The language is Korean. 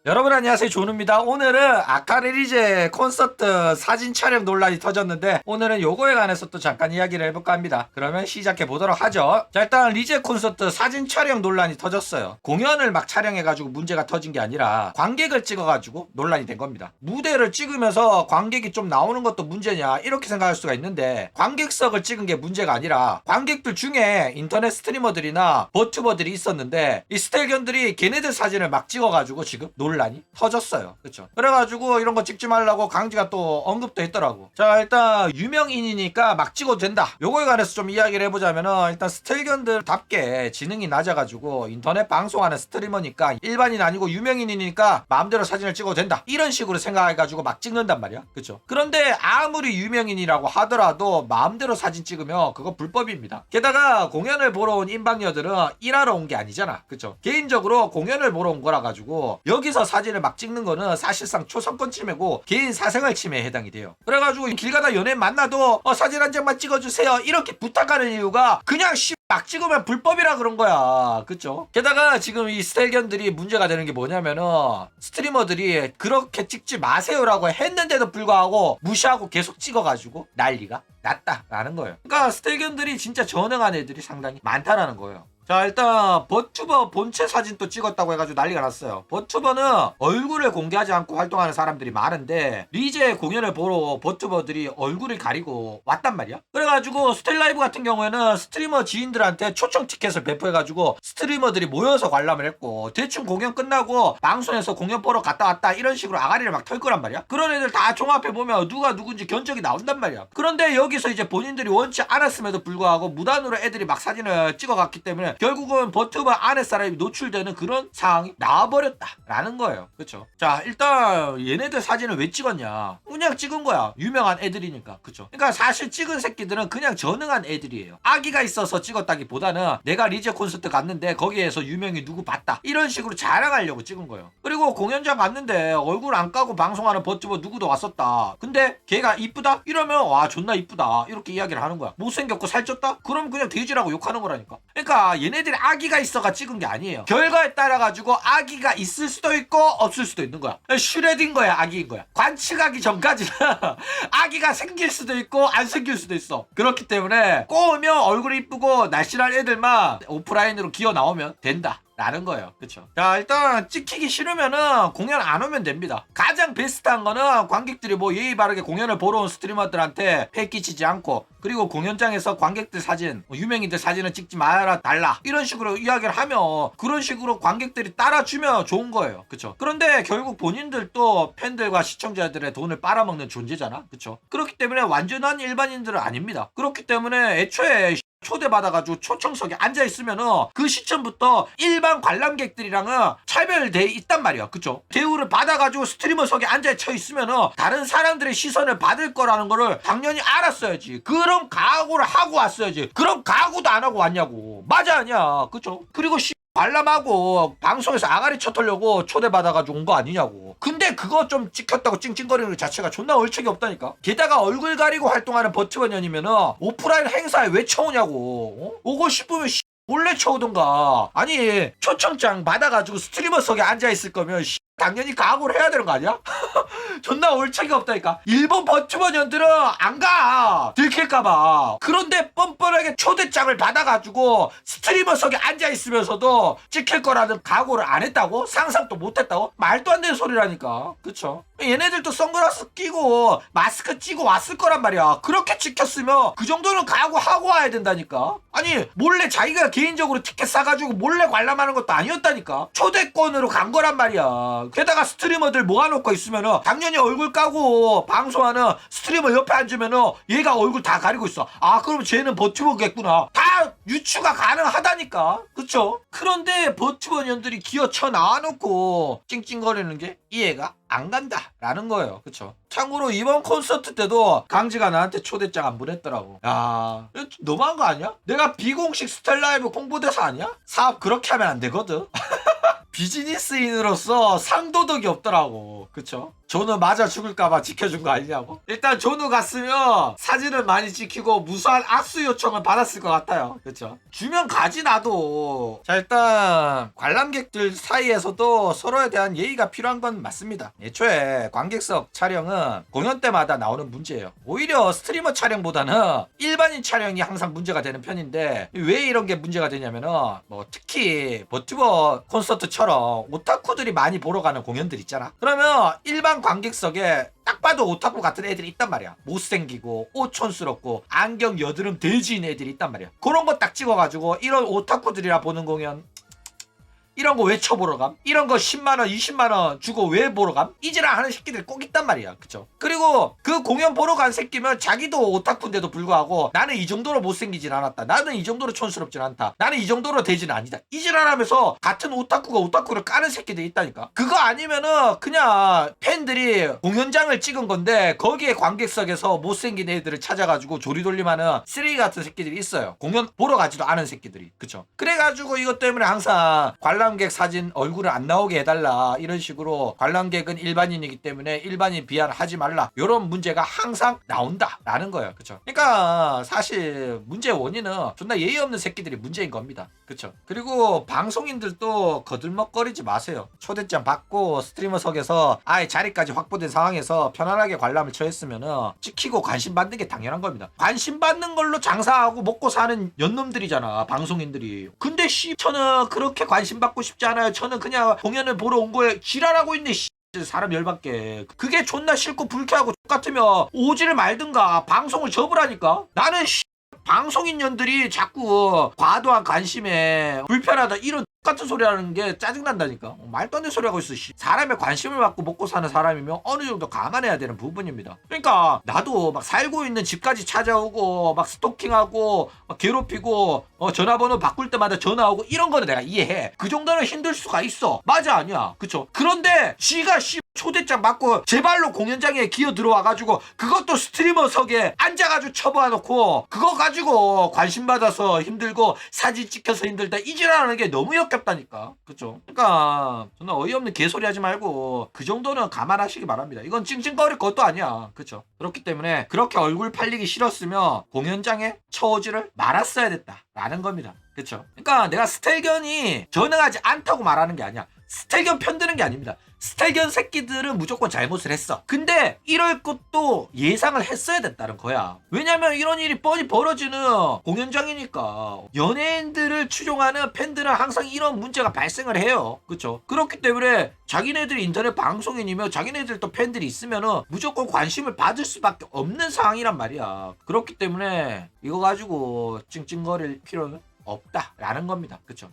여러분 안녕하세요, 존우입니다. 오늘은 아카레리제 콘서트 사진 촬영 논란이 터졌는데 오늘은 요거에 관해서 또 잠깐 이야기를 해볼까 합니다. 그러면 시작해 보도록 하죠. 자, 일단 리제 콘서트 사진 촬영 논란이 터졌어요. 공연을 막 촬영해가지고 문제가 터진 게 아니라 관객을 찍어가지고 논란이 된 겁니다. 무대를 찍으면서 관객이 좀 나오는 것도 문제냐 이렇게 생각할 수가 있는데, 관객석을 찍은 게 문제가 아니라 관객들 중에 인터넷 스트리머들이나 버튜버들이 있었는데 이 스텔견들이 걔네들 사진을 막 찍어가지고 지금 논란이 터졌어요. 그쵸? 그래가지고 이런 거 찍지 말라고 강지가 또 언급도 했더라고. 자, 일단 유명인이니까 막 찍어도 된다, 요거에 관해서 좀 이야기를 해보자면은, 일단 스텔견들답게 지능이 낮아가지고 인터넷 방송하는 스트리머니까 일반인 아니고 유명인이니까 마음대로 사진을 찍어도 된다, 이런 식으로 생각해가지고 막 찍는단 말이야. 그쵸? 그런데 아무리 유명인이라고 하더라도 마음대로 사진 찍으면 그거 불법입니다. 게다가 공연을 보러 온 임방녀들은 일하러 온 게 아니잖아. 그쵸? 개인적으로 공연을 보러 온 거라 가지고 여기서 사진을 막 찍는 거는 사실상 초성권 침해고 개인 사생활 침해에 해당이 돼요. 그래가지고 길 가다 연예인 만나도 사진 한 장만 찍어주세요 이렇게 부탁하는 이유가 그냥 막 찍으면 불법이라 그런 거야. 그쵸? 게다가 지금 이 스텔견들이 문제가 되는 게 뭐냐면은, 스트리머들이 그렇게 찍지 마세요라고 했는데도 불구하고 무시하고 계속 찍어가지고 난리가 났다라는 거예요. 그러니까 스텔견들이 진짜 전능한 애들이 상당히 많다라는 거예요. 자, 일단 버튜버 본체 사진 또 찍었다고 해가지고 난리가 났어요. 버튜버는 얼굴을 공개하지 않고 활동하는 사람들이 많은데 리제 공연을 보러 버튜버들이 얼굴을 가리고 왔단 말이야. 그래가지고 스텔라이브 같은 경우에는 스트리머 지인들한테 초청 티켓을 배포해가지고 스트리머들이 모여서 관람을 했고, 대충 공연 끝나고 방송에서 공연 보러 갔다 왔다 이런 식으로 아가리를 막 털 거란 말이야. 그런 애들 다 종합해보면 누가 누군지 견적이 나온단 말이야. 그런데 여기서 이제 본인들이 원치 않았음에도 불구하고 무단으로 애들이 막 사진을 찍어갔기 때문에 결국은 버튜버 안에 사람이 노출되는 그런 상황이 나와버렸다라는 거예요. 그쵸? 자, 일단 얘네들 사진을 왜 찍었냐? 그냥 찍은 거야. 유명한 애들이니까. 그쵸? 그러니까 사실 찍은 새끼들은 그냥 전능한 애들이에요. 악의가 있어서 찍었다기보다는 내가 리제 콘서트 갔는데 거기에서 유명이 누구 봤다, 이런 식으로 자랑하려고 찍은 거예요. 그리고 공연장 갔는데 얼굴 안 까고 방송하는 버튜버 누구도 왔었다. 근데 걔가 이쁘다? 이러면 와 존나 이쁘다 이렇게 이야기를 하는 거야. 못생겼고 살쪘다? 그럼 그냥 돼지라고 욕하는 거라니까. 그러니까 얘네들이 악의가 있어가 찍은 게 아니에요. 결과에 따라 가지고 악의가 있을 수도 있고 없을 수도 있는 거야. 슈레딩거야 악의인 거야. 관측하기 전까지는 악의가 생길 수도 있고 안 생길 수도 있어. 그렇기 때문에 꼬우면 얼굴이 이쁘고 날씬한 애들만 오프라인으로 기어 나오면 된다 라는 거예요. 그쵸? 자, 일단 찍히기 싫으면은 공연 안 오면 됩니다. 가장 베스트한 거는 관객들이 뭐 예의 바르게 공연을 보러 온 스트리머들한테 폐 끼치지 않고, 그리고 공연장에서 관객들 사진, 유명인들 사진을 찍지 말아 달라 이런 식으로 이야기를 하면 그런 식으로 관객들이 따라주면 좋은 거예요. 그쵸? 그런데 결국 본인들도 팬들과 시청자들의 돈을 빨아먹는 존재잖아. 그쵸? 그렇기 때문에 완전한 일반인들은 아닙니다. 그렇기 때문에 애초에 초대받아가지고 초청석에 앉아있으면은 그 시점부터 일반 관람객들이랑은 차별돼 있단 말이야. 그쵸? 대우를 받아가지고 스트리머석에 앉아쳐 있으면은 다른 사람들의 시선을 받을 거라는 거를 당연히 알았어야지. 그런 각오를 하고 왔어야지. 그런 각오도 안 하고 왔냐고. 맞아 아니야. 그쵸? 그리고 관람하고 방송에서 아가리 쳐털려고 초대받아가지고 온 거 아니냐고. 근데 그거 좀 찍혔다고 찡찡거리는 것 자체가 존나 얼척이 없다니까. 게다가 얼굴 가리고 활동하는 버튜버년이면은 오프라인 행사에 왜 쳐오냐고. 오고 싶으면 몰래 쳐오던가. 아니 초청장 받아가지고 스트리머석에 앉아있을 거면 당연히 각오를 해야 되는 거 아니야? 존나 올책이 없다니까. 일본 버튜버년들은 안 가, 들킬까봐. 그런데 뻔뻔하게 초대장을 받아가지고 스트리머석에 앉아있으면서도 찍힐 거라는 각오를 안 했다고? 상상도 못 했다고? 말도 안 되는 소리라니까. 그쵸? 얘네들도 선글라스 끼고 마스크 찌고 왔을 거란 말이야. 그렇게 찍혔으면 그 정도는 각오하고 와야 된다니까. 아니 몰래 자기가 개인적으로 티켓 사가지고 몰래 관람하는 것도 아니었다니까. 초대권으로 간 거란 말이야. 게다가 스트리머들 모아놓고 있으면은 당연히 얼굴 까고 방송하는 스트리머 옆에 앉으면은 얘가 얼굴 다 가리고 있어. 아 그럼 쟤는 버튜버겠구나. 다 유추가 가능하다니까. 그쵸? 그런데 버튜버년들이 기어 쳐 나와놓고 찡찡거리는 게 이해가 안 간다 라는 거예요. 그쵸? 참고로 이번 콘서트 때도 강지가 나한테 초대장 안 보냈더라고. 야, 너무한 거 아니야? 내가 비공식 스텔라이브 홍보대사 아니야? 사업 그렇게 하면 안 되거든. 비즈니스인으로서 상도덕이 없더라고. 그쵸? 조누 맞아 죽을까봐 지켜준 거 아니냐고. 일단 조누 갔으면 사진을 많이 찍히고 무수한 악수 요청을 받았을 것 같아요. 그쵸? 주면 가지 나도. 자, 일단 관람객들 사이에서도 서로에 대한 예의가 필요한 건 맞습니다. 애초에 관객석 촬영은 공연 때마다 나오는 문제예요. 오히려 스트리머 촬영보다는 일반인 촬영이 항상 문제가 되는 편인데, 왜 이런 게 문제가 되냐면은 뭐 특히 버튜버 콘서트처럼 오타쿠들이 많이 보러 가는 공연들 있잖아. 그러면 일반 관객석에 딱 봐도 오타쿠 같은 애들이 있단 말이야. 못생기고 옷촌스럽고 안경 여드름 돼지인 애들이 있단 말이야. 그런 거 딱 찍어가지고 이런 오타쿠들이라 보는 공연, 이런 거 왜 쳐보러 감? 이런 거 10만원 20만원 주고 왜 보러 감? 이지랄 하는 새끼들이 꼭 있단 말이야. 그쵸? 그리고 그 공연 보러 간 새끼면 자기도 오타쿠인데도 불구하고 나는 이 정도로 못생기진 않았다, 나는 이 정도로 촌스럽진 않다, 나는 이 정도로 돼지는 아니다, 이지랄 하면서 같은 오타쿠가 오타쿠를 까는 새끼들이 있다니까. 그거 아니면은 그냥 팬들이 공연장을 찍은 건데 거기에 관객석에서 못생긴 애들을 찾아가지고 조리돌림하는 쓰레기 같은 새끼들이 있어요. 공연 보러 가지도 않은 새끼들이. 그쵸? 그래가지고 이것 때문에 항상 관람객 사진 얼굴을 안 나오게 해달라, 이런 식으로 관람객은 일반인이기 때문에 일반인 비하하지 말라, 이런 문제가 항상 나온다라는 거예요. 그쵸? 그러니까 사실 문제의 원인은 존나 예의 없는 새끼들이 문제인 겁니다. 그쵸? 그리고 방송인들도 거들먹거리지 마세요. 초대장 받고 스트리머석에서 아예 자리까지 확보된 상황에서 편안하게 관람을 처했으면은 찍히고 관심 받는 게 당연한 겁니다. 관심 받는 걸로 장사하고 먹고 사는 연놈들이잖아, 방송인들이. 근데 저는 그렇게 관심 받고 싶지 않아요, 저는 그냥 공연을 보러 온 거에 지랄하고 있네 사람 열받게. 그게 존나 싫고 불쾌하고 똑같으면 오지를 말든가 방송을 접으라니까. 나는 방송인 년들이 자꾸 과도한 관심에 불편하다 이런 같은 소리 하는 게 짜증난다니까. 말도 안 되는 소리 하고 있어. 사람의 관심을 받고 먹고 사는 사람이면 어느 정도 감안해야 되는 부분입니다. 그러니까 나도 막 살고 있는 집까지 찾아오고 막 스토킹하고 막 괴롭히고 전화번호 바꿀 때마다 전화오고 이런 거는 내가 이해해. 그 정도는 힘들 수가 있어. 맞아 아니야. 그쵸? 그런데 지가 초대장 받고 제 발로 공연장에 기어 들어와가지고 그것도 스트리머석에 앉아가지고 쳐박아놓고 그거 가지고 관심 받아서 힘들고 사진 찍혀서 힘들다 이지랄하는 게 너무 역겹다니까. 그쵸? 그러니까 저는 어이없는 개소리 하지 말고 그 정도는 감안하시기 바랍니다. 이건 찡찡거릴 것도 아니야. 그쵸? 그렇기 때문에 그렇게 얼굴 팔리기 싫었으면 공연장에 쳐오지를 말았어야 됐다라는 겁니다. 그쵸? 그러니까 내가 스텔견이 전능하지 않다고 말하는 게 아니야. 스텔견 편드는 게 아닙니다. 스텔견 새끼들은 무조건 잘못을 했어. 근데 이럴 것도 예상을 했어야 됐다는 거야. 왜냐면 이런 일이 뻔히 벌어지는 공연장이니까. 연예인들을 추종하는 팬들은 항상 이런 문제가 발생을 해요. 그쵸? 그렇기 때문에 자기네들이 인터넷 방송인이며 자기네들 또 팬들이 있으면은 무조건 관심을 받을 수밖에 없는 상황이란 말이야. 그렇기 때문에 이거 가지고 찡찡거릴 필요는 없다라는 겁니다. 그쵸?